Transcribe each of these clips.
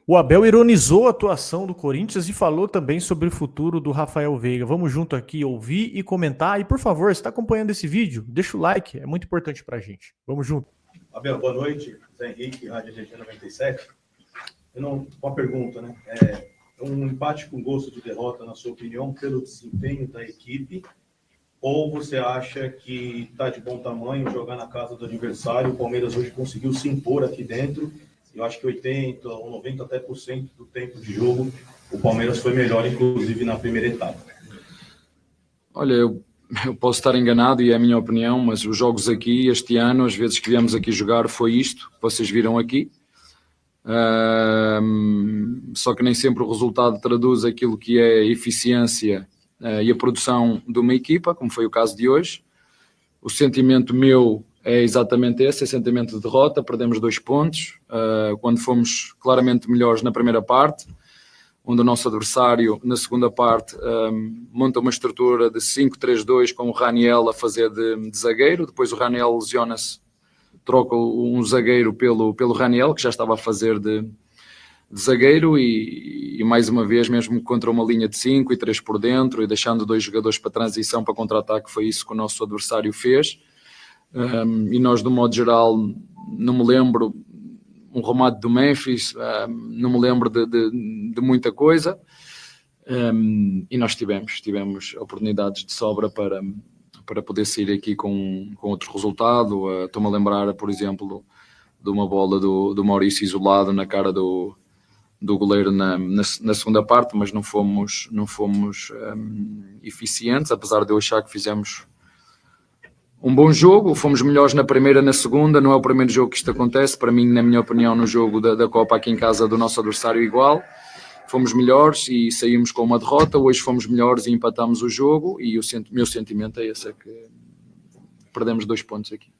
O Abel ironizou a atuação do Corinthians e falou também sobre o futuro do Rafael Veiga. Vamos junto aqui ouvir e comentar. E por favor, se está acompanhando esse vídeo, deixa o like, é muito importante para a gente. Vamos junto. Abel, boa noite. Zé Henrique, Rádio GG 97. Uma pergunta, né? Um empate com gosto de derrota, na sua opinião, pelo desempenho da equipe? Ou você acha que está de bom tamanho jogar na casa do adversário? O Palmeiras hoje conseguiu se impor aqui dentro. Eu acho que 80% ou 90% até por cento do tempo de jogo, o Palmeiras foi melhor, inclusive na primeira etapa. Olha, eu posso estar enganado e é a minha opinião, mas os jogos aqui, este ano, as vezes que viemos aqui jogar, foi isto que vocês viram aqui. Só que nem sempre o resultado traduz aquilo que é a eficiência e a produção de uma equipa, como foi o caso de hoje. O sentimento meu é exatamente esse, é sentimento de derrota. Perdemos 2 pontos, quando fomos claramente melhores na primeira parte, onde o nosso adversário, na segunda parte, monta uma estrutura de 5-3-2 com o Raniel a fazer de zagueiro. Depois o Raniel lesiona-se, troca um zagueiro pelo Raniel, que já estava a fazer de zagueiro, e mais uma vez, mesmo contra uma linha de 5 e 3 por dentro, e deixando 2 jogadores para transição, para contra-ataque, foi isso que o nosso adversário fez. E nós, de um modo geral, não me lembro um remate do Memphis, não me lembro de muita coisa, e nós tivemos oportunidades de sobra para poder sair aqui com outro resultado. Estou-me a lembrar, por exemplo, de uma bola do Maurício isolado na cara do goleiro na segunda parte, mas não fomos eficientes, apesar de eu achar que fizemos um bom jogo. Fomos melhores na primeira, na segunda. Não é o primeiro jogo que isto acontece. Para mim, na minha opinião, no jogo da Copa aqui em casa do nosso adversário, igual. Fomos melhores e saímos com uma derrota. Hoje fomos melhores e empatamos o jogo, e o meu sentimento é esse, é que perdemos 2 pontos aqui.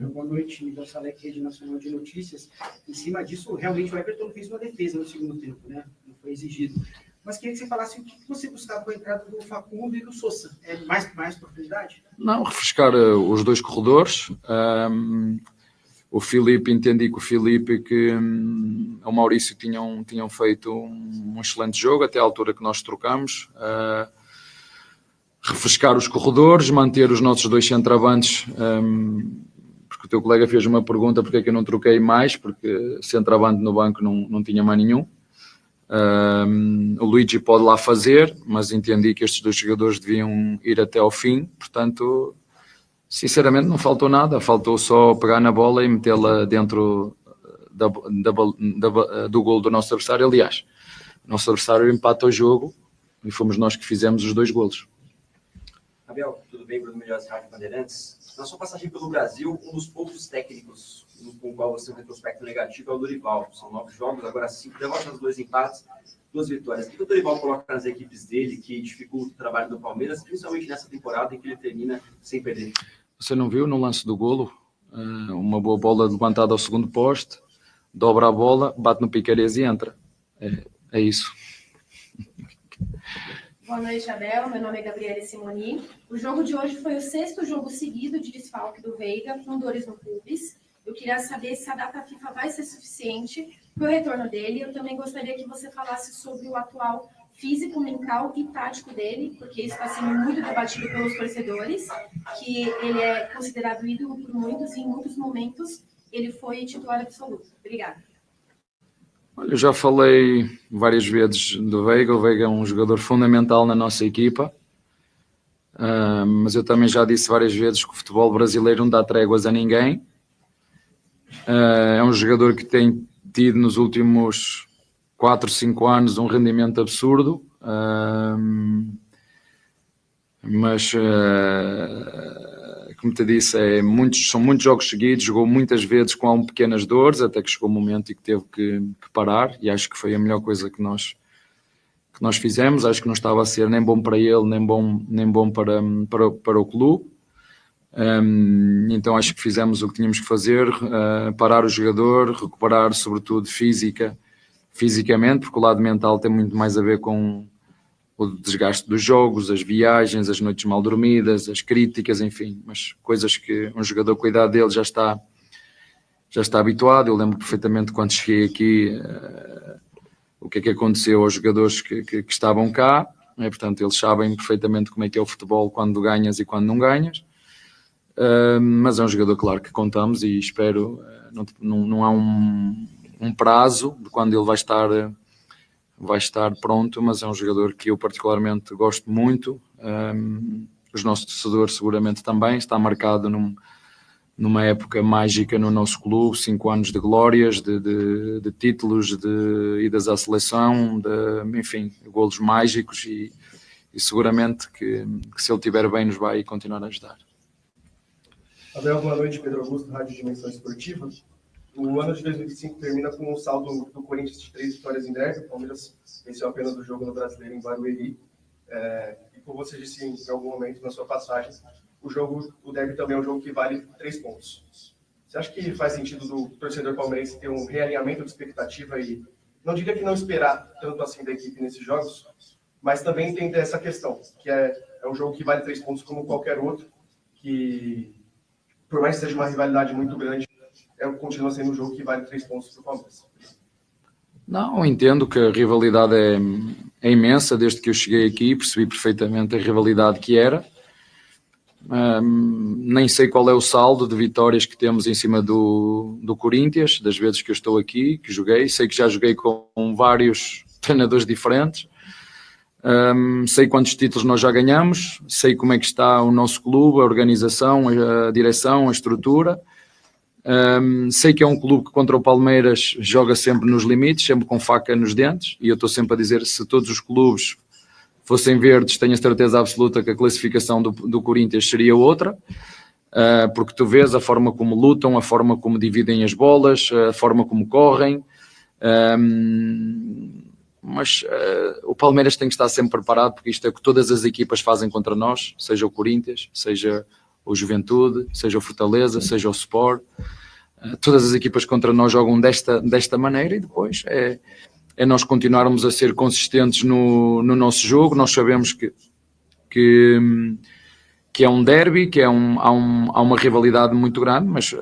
Boa noite, Miguel Salek, Rede Nacional de Notícias. Em cima disso, realmente o Everton fez uma defesa no segundo tempo, né? Não foi exigido. Mas queria que você falasse o que você buscava com a entrada do Facundo e do Sousa. É mais profundidade? Não, refrescar os 2 corredores. O Filipe, entendi que o Filipe e o Maurício tinham feito um excelente jogo até à altura que nós trocamos. Refrescar os corredores, manter os nossos 2 centroavantes, porque o teu colega fez uma pergunta porque é que eu não troquei mais, porque centroavante no banco não tinha mais nenhum. O Luigi pode lá fazer, mas entendi que estes 2 jogadores deviam ir até ao fim. Portanto, sinceramente não faltou nada, faltou só pegar na bola e metê-la dentro do golo do nosso adversário. Aliás, o nosso adversário empata o jogo e fomos nós que fizemos os 2 golos. Abel, tudo bem? Bruno Melhores, Rádio Bandeirantes. Na sua passagem pelo Brasil, um dos poucos técnicos com o qual você tem um retrospecto negativo é o Dorival. São 9 jogos, agora 5 derrotas, 2 empates, 2 vitórias. O que o Dorival coloca nas equipes dele que dificulta o trabalho do Palmeiras, principalmente nessa temporada em que ele termina sem perder? Você não viu no lance do golo? Uma boa bola levantada ao segundo poste, dobra a bola, bate no Piquerez e entra. É isso. Boa noite, Abel. Meu nome é Gabriela Simoni. O jogo de hoje foi o 6º jogo seguido de desfalque do Veiga, com dores no pubis. Eu queria saber se a data FIFA vai ser suficiente para o retorno dele. Eu também gostaria que você falasse sobre o atual físico, mental e tático dele, porque isso está sendo muito debatido pelos torcedores, que ele é considerado ídolo por muitos e em muitos momentos ele foi titular absoluto. Obrigada. Olha, eu já falei várias vezes do Veiga. O Veiga é um jogador fundamental na nossa equipa, mas eu também já disse várias vezes que o futebol brasileiro não dá tréguas a ninguém. É um jogador que tem tido nos últimos 4, 5 anos um rendimento absurdo, mas como te disse, são muitos jogos seguidos, jogou muitas vezes com pequenas dores, até que chegou um momento em que teve que parar, e acho que foi a melhor coisa que nós fizemos. Acho que não estava a ser nem bom para ele, nem bom para o clube. Então acho que fizemos o que tínhamos que fazer, parar o jogador, recuperar sobretudo fisicamente, porque o lado mental tem muito mais a ver com o desgaste dos jogos, as viagens, as noites mal dormidas, as críticas, enfim, mas coisas que um jogador com a idade dele já está habituado. Eu lembro perfeitamente quando cheguei aqui, o que é que aconteceu aos jogadores que estavam cá, portanto eles sabem perfeitamente como é que é o futebol quando ganhas e quando não ganhas, mas é um jogador, claro, que contamos e espero, não há um prazo de quando ele vai estar pronto, mas é um jogador que eu particularmente gosto muito, os nossos torcedores seguramente também, está marcado numa época mágica no nosso clube, 5 anos de glórias, de títulos, idas à seleção, enfim, golos mágicos e seguramente que se ele estiver bem nos vai continuar a ajudar. Abel, boa noite, Pedro Augusto, Rádio Dimensão Esportiva. O ano de 2025 termina com um saldo do Corinthians de 3 vitórias em derby. O Palmeiras venceu apenas o jogo no Brasileiro em Barueri. E como você disse em algum momento na sua passagem, o derby também é um jogo que vale 3 pontos. Você acha que faz sentido do torcedor palmeirense ter um realinhamento de expectativa e, não diria que não esperar tanto assim da equipe nesses jogos, mas também entender essa questão, que é um jogo que vale 3 pontos como qualquer outro, que por mais que seja uma rivalidade muito grande, continua sendo um jogo que vale 3 pontos para o Palmeiras. Não, entendo que a rivalidade é imensa. Desde que eu cheguei aqui percebi perfeitamente a rivalidade que era. Nem sei qual é o saldo de vitórias que temos em cima do Corinthians, das vezes que eu estou aqui, que joguei. Sei que já joguei com vários treinadores diferentes. Sei quantos títulos nós já ganhamos, sei como é que está o nosso clube, a organização, a direção, a estrutura. Sei que é um clube que contra o Palmeiras joga sempre nos limites, sempre com faca nos dentes, e eu estou sempre a dizer, se todos os clubes fossem verdes, tenho a certeza absoluta que a classificação do Corinthians seria outra, porque tu vês a forma como lutam, a forma como dividem as bolas, a forma como correm, mas o Palmeiras tem que estar sempre preparado, porque isto é o que todas as equipas fazem contra nós, seja o Corinthians, seja o Juventude, seja o Fortaleza, seja o Sport. Todas as equipas contra nós jogam desta maneira, e depois é nós continuarmos a ser consistentes no nosso jogo. Nós sabemos que é um derby, que há uma rivalidade muito grande, mas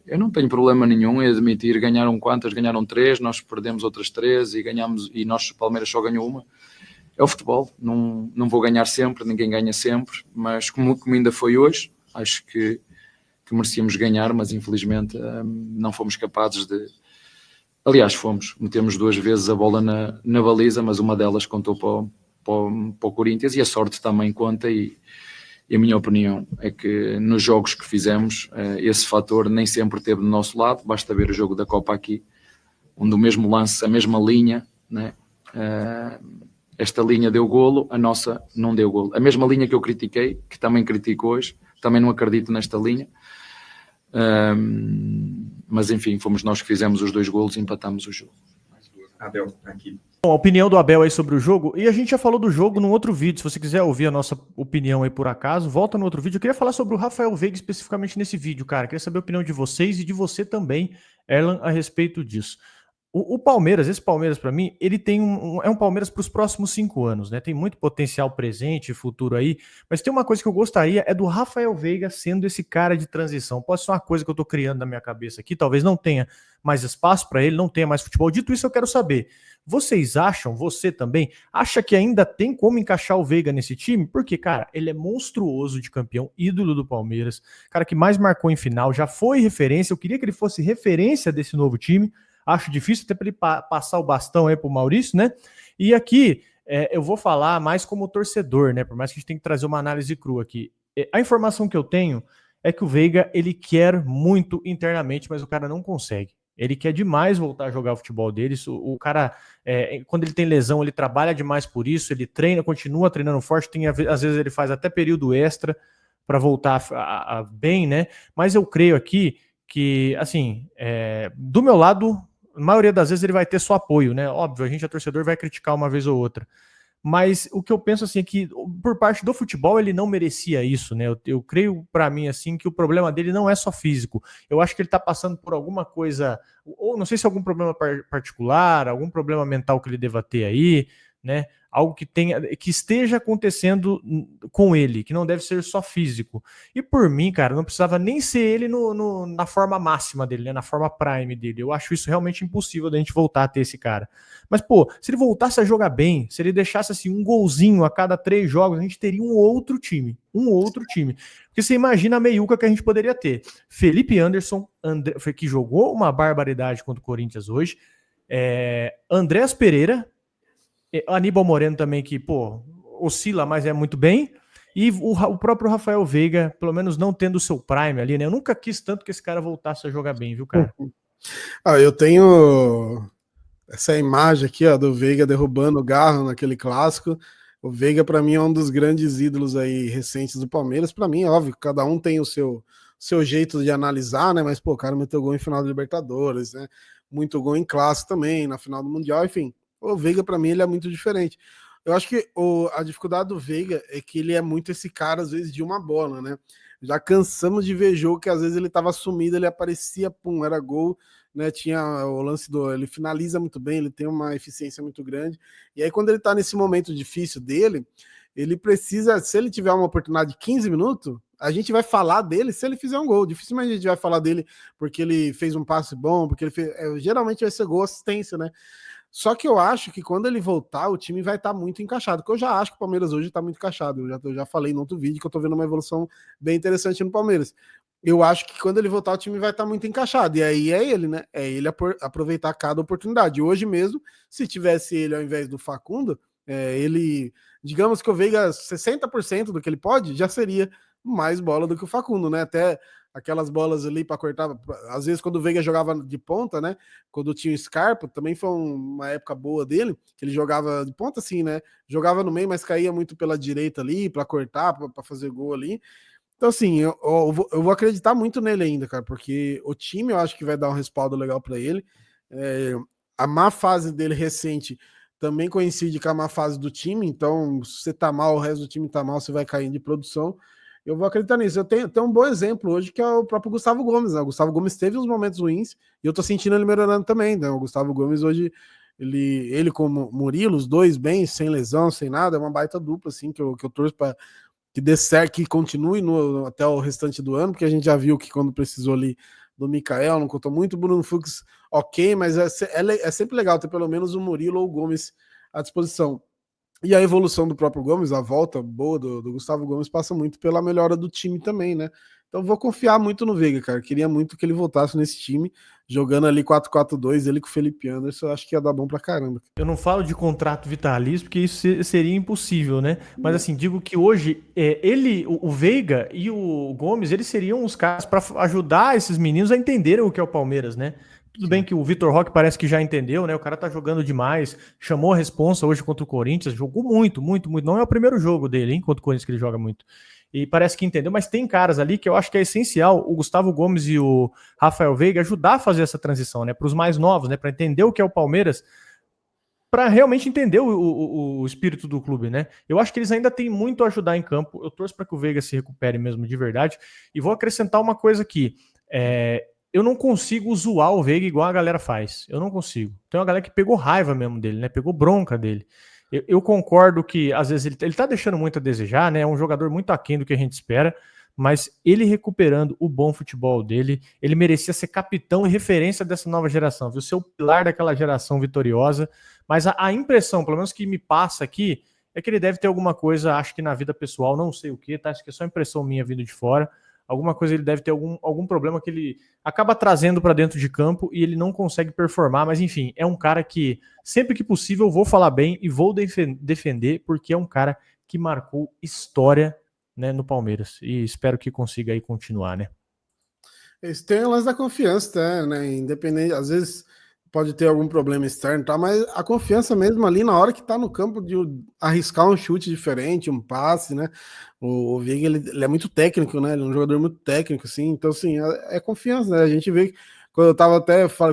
eu não tenho problema nenhum em admitir, ganharam 3, nós perdemos outras 3 e ganhamos, e nós, o Palmeiras, só ganhou uma. É o futebol, não vou ganhar sempre, ninguém ganha sempre, mas como ainda foi hoje, acho que merecíamos ganhar, mas infelizmente não fomos capazes de... Aliás, metemos 2 vezes a bola na baliza, mas uma delas contou para o Corinthians, e a sorte também conta, e a minha opinião é que nos jogos que fizemos, esse fator nem sempre esteve do nosso lado. Basta ver o jogo da Copa aqui, onde o mesmo lance, a mesma linha, né? Esta linha deu golo, a nossa não deu golo. A mesma linha que eu critiquei, que também critico hoje, também não acredito nesta linha. Mas enfim, fomos nós que fizemos os 2 golos e empatamos o jogo. Abel, aqui. Bom, a opinião do Abel aí sobre o jogo, e a gente já falou do jogo num outro vídeo. Se você quiser ouvir a nossa opinião aí por acaso, volta no outro vídeo. Eu queria falar sobre o Rafael Veiga especificamente nesse vídeo, cara. Eu queria saber a opinião de vocês e de você também, Erlan, a respeito disso. O Palmeiras, esse Palmeiras para mim, ele tem é um Palmeiras para os próximos 5 anos, né? Tem muito potencial presente e futuro aí, mas tem uma coisa que eu gostaria, é do Rafael Veiga sendo esse cara de transição. Pode ser uma coisa que eu tô criando na minha cabeça aqui, talvez não tenha mais espaço para ele, não tenha mais futebol. Dito isso, eu quero saber, vocês acham, você também, acha que ainda tem como encaixar o Veiga nesse time? Porque, cara, ele é monstruoso de campeão, ídolo do Palmeiras, cara que mais marcou em final, já foi referência, eu queria que ele fosse referência desse novo time. Acho difícil até para ele passar o bastão aí para o Maurício, né? E aqui eu vou falar mais como torcedor, né? Por mais que a gente tenha que trazer uma análise crua aqui. A informação que eu tenho é que o Veiga, ele quer muito internamente, mas o cara não consegue. Ele quer demais voltar a jogar o futebol dele. O cara, quando ele tem lesão, ele trabalha demais por isso, ele treina, continua treinando forte, às vezes ele faz até período extra para voltar bem, né? Mas eu creio aqui que, assim, do meu lado, a maioria das vezes ele vai ter só apoio, né? Óbvio, a gente, a torcedor, vai criticar uma vez ou outra. Mas o que eu penso, assim, é que por parte do futebol ele não merecia isso, né? Eu creio, para mim, assim, que o problema dele não é só físico. Eu acho que ele tá passando por alguma coisa, ou não sei se algum problema particular, algum problema mental que ele deva ter aí, né? algo que esteja acontecendo com ele, que não deve ser só físico. E por mim, cara, não precisava nem ser ele na forma máxima dele, né, na forma prime dele. Eu acho isso realmente impossível da gente voltar a ter esse cara. Mas, pô, se ele voltasse a jogar bem, se ele deixasse assim um golzinho a cada 3 jogos, a gente teria um outro time. Porque você imagina a meiuca que a gente poderia ter. Felipe Anderson, que jogou uma barbaridade contra o Corinthians hoje, Andrés Pereira, Aníbal Moreno também, que, pô, oscila, mas é muito bem, e o próprio Rafael Veiga, pelo menos não tendo o seu prime ali, né? Eu nunca quis tanto que esse cara voltasse a jogar bem, viu, cara? Eu tenho essa imagem aqui, ó, do Veiga derrubando o Garro naquele clássico. O Veiga, para mim, é um dos grandes ídolos aí recentes do Palmeiras. Para mim, óbvio, cada um tem o seu jeito de analisar, né? Mas, pô, o cara meteu gol em final da Libertadores, né? Muito gol em clássico também, na final do Mundial, enfim. O Veiga, para mim, ele é muito diferente. Eu acho que a dificuldade do Veiga é que ele é muito esse cara, às vezes, de uma bola, né? Já cansamos de ver jogo que, às vezes, ele tava sumido, ele aparecia, pum, era gol, né? Tinha o lance ele finaliza muito bem, ele tem uma eficiência muito grande. E aí, quando ele tá nesse momento difícil dele, ele precisa, se ele tiver uma oportunidade de 15 minutos, a gente vai falar dele se ele fizer um gol. Dificilmente a gente vai falar dele porque ele fez um passe bom, porque ele fez. Geralmente vai ser gol, assistência, né? Só que eu acho que quando ele voltar, o time vai estar muito encaixado. Porque eu já acho que o Palmeiras hoje está muito encaixado. Eu já falei no outro vídeo que eu tô vendo uma evolução bem interessante no Palmeiras. Eu acho que quando ele voltar, o time vai estar muito encaixado. E aí é ele, né? É ele aproveitar cada oportunidade. Hoje mesmo, se tivesse ele ao invés do Facundo, ele, digamos que o Veiga 60% do que ele pode, já seria mais bola do que o Facundo, né? Até aquelas bolas ali para cortar, às vezes quando o Veiga jogava de ponta, né? Quando tinha o Scarpa, também foi uma época boa dele, que ele jogava de ponta assim, né? Jogava no meio, mas caía muito pela direita ali, para cortar, para fazer gol ali. Então, assim, eu vou acreditar muito nele ainda, cara, porque o time eu acho que vai dar um respaldo legal para ele. A má fase dele recente também coincide com a má fase do time, então se você tá mal, o resto do time tá mal, você vai caindo de produção. Eu vou acreditar nisso. Eu tenho um bom exemplo hoje, que é o próprio Gustavo Gomes, né? O Gustavo Gomes teve uns momentos ruins, e eu tô sentindo ele melhorando também, né? O Gustavo Gomes hoje, ele com o Murilo, os dois bem, sem lesão, sem nada, é uma baita dupla, assim, que eu torço para que dê certo, que continue até o restante do ano, porque a gente já viu que quando precisou ali do Mikael, não contou muito, o Bruno Fux, ok, mas é sempre legal ter pelo menos o Murilo ou o Gomes à disposição. E a evolução do próprio Gomes, a volta boa do Gustavo Gomes, passa muito pela melhora do time também, né? Então vou confiar muito no Veiga, cara. Queria muito que ele voltasse nesse time, jogando ali 4-4-2, ele com o Felipe Anderson, eu acho que ia dar bom pra caramba. Eu não falo de contrato vitalício, porque isso seria impossível, né? Mas assim, digo que hoje, o Veiga e o Gomes, eles seriam os caras para ajudar esses meninos a entenderem o que é o Palmeiras, né? Tudo bem que o Vitor Roque parece que já entendeu, né? O cara tá jogando demais, chamou a responsa hoje contra o Corinthians, jogou muito, muito, muito. Não é o primeiro jogo dele, hein? Contra o Corinthians que ele joga muito. E parece que entendeu, mas tem caras ali que eu acho que é essencial o Gustavo Gomes e o Rafael Veiga ajudar a fazer essa transição, né? Para os mais novos, né? Para entender o que é o Palmeiras, para realmente entender o espírito do clube, né? Eu acho que eles ainda têm muito a ajudar em campo. Eu torço para que o Veiga se recupere mesmo de verdade. E vou acrescentar uma coisa aqui. Eu não consigo zoar o Veiga igual a galera faz. Eu não consigo. Tem uma galera que pegou raiva mesmo dele, né? Pegou bronca dele. Eu concordo que, às vezes, ele tá deixando muito a desejar, né? É um jogador muito aquém do que a gente espera, mas ele recuperando o bom futebol dele, ele merecia ser capitão e referência dessa nova geração, viu? Ser o pilar daquela geração vitoriosa. Mas a impressão, pelo menos que me passa aqui, é que ele deve ter alguma coisa, acho que na vida pessoal, não sei o que, tá? Acho que é só impressão minha vindo de fora. Alguma coisa ele deve ter algum problema que ele acaba trazendo para dentro de campo e ele não consegue performar, mas enfim, é um cara que sempre que possível eu vou falar bem e vou defender, porque é um cara que marcou história, né, no Palmeiras, e espero que consiga aí continuar, né? Eles têm o lance da confiança, né? Independente, às vezes pode ter algum problema externo, tá? Mas a confiança mesmo ali na hora que tá no campo de arriscar um chute diferente, um passe, né? O Veiga, ele é muito técnico, né? Ele é um jogador muito técnico, assim. Então, assim, é confiança, né? A gente vê que quando eu tava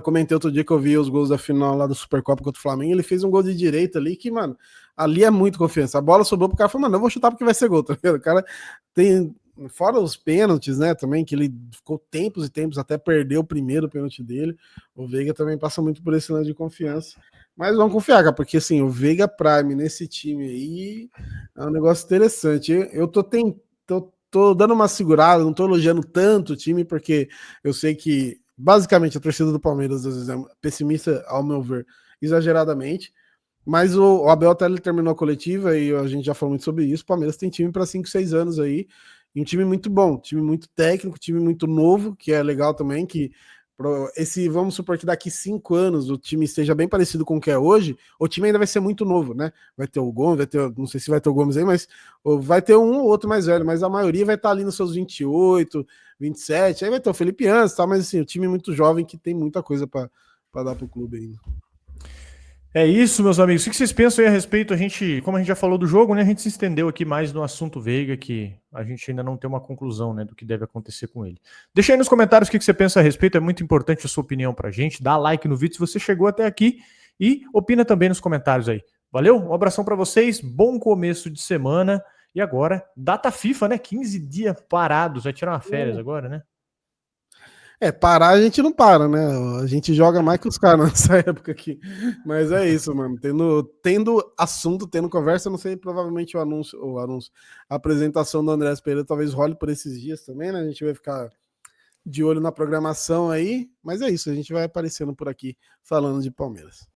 comentei outro dia que eu vi os gols da final lá do Supercopa contra o Flamengo, ele fez um gol de direita ali que, mano, ali é muito confiança. A bola sobrou pro cara e falou, mano, eu vou chutar porque vai ser gol, tá vendo? O cara fora os pênaltis, né, também, que ele ficou tempos e tempos até perder o primeiro pênalti dele, o Veiga também passa muito por esse lance de confiança. Mas vamos confiar, cara, porque assim, o Veiga Prime nesse time aí é um negócio interessante. Eu tô dando uma segurada, não tô elogiando tanto o time, porque eu sei que basicamente a torcida do Palmeiras às vezes é pessimista, ao meu ver, exageradamente. Mas o Abel até ele terminou a coletiva e a gente já falou muito sobre isso. O Palmeiras tem time para 5, 6 anos aí. E um time muito bom, time muito técnico, time muito novo, que é legal também. Que vamos supor que daqui 5 anos o time esteja bem parecido com o que é hoje, o time ainda vai ser muito novo, né? Vai ter o Gomes, não sei se vai ter o Gomes aí, mas vai ter um ou outro mais velho, mas a maioria vai estar ali nos seus 28, 27. Aí vai ter o Felipe Antes, tá? Mas assim, o time muito jovem que tem muita coisa para dar pro clube ainda. É isso, meus amigos. O que vocês pensam aí a respeito? Como a gente já falou do jogo, né? A gente se estendeu aqui mais no assunto Veiga, que a gente ainda não tem uma conclusão, né, do que deve acontecer com ele. Deixa aí nos comentários o que você pensa a respeito. É muito importante a sua opinião pra gente. Dá like no vídeo se você chegou até aqui e opina também nos comentários aí. Valeu? Um abração pra vocês. Bom começo de semana. E agora, data FIFA, né? 15 dias parados. Vai tirar uma férias agora, né? Parar a gente não para, né? A gente joga mais que os caras nessa época aqui. Mas é isso, mano. Tendo assunto, tendo conversa, não sei, provavelmente a apresentação do Andrés Pereira talvez role por esses dias também, né? A gente vai ficar de olho na programação aí. Mas é isso, a gente vai aparecendo por aqui falando de Palmeiras.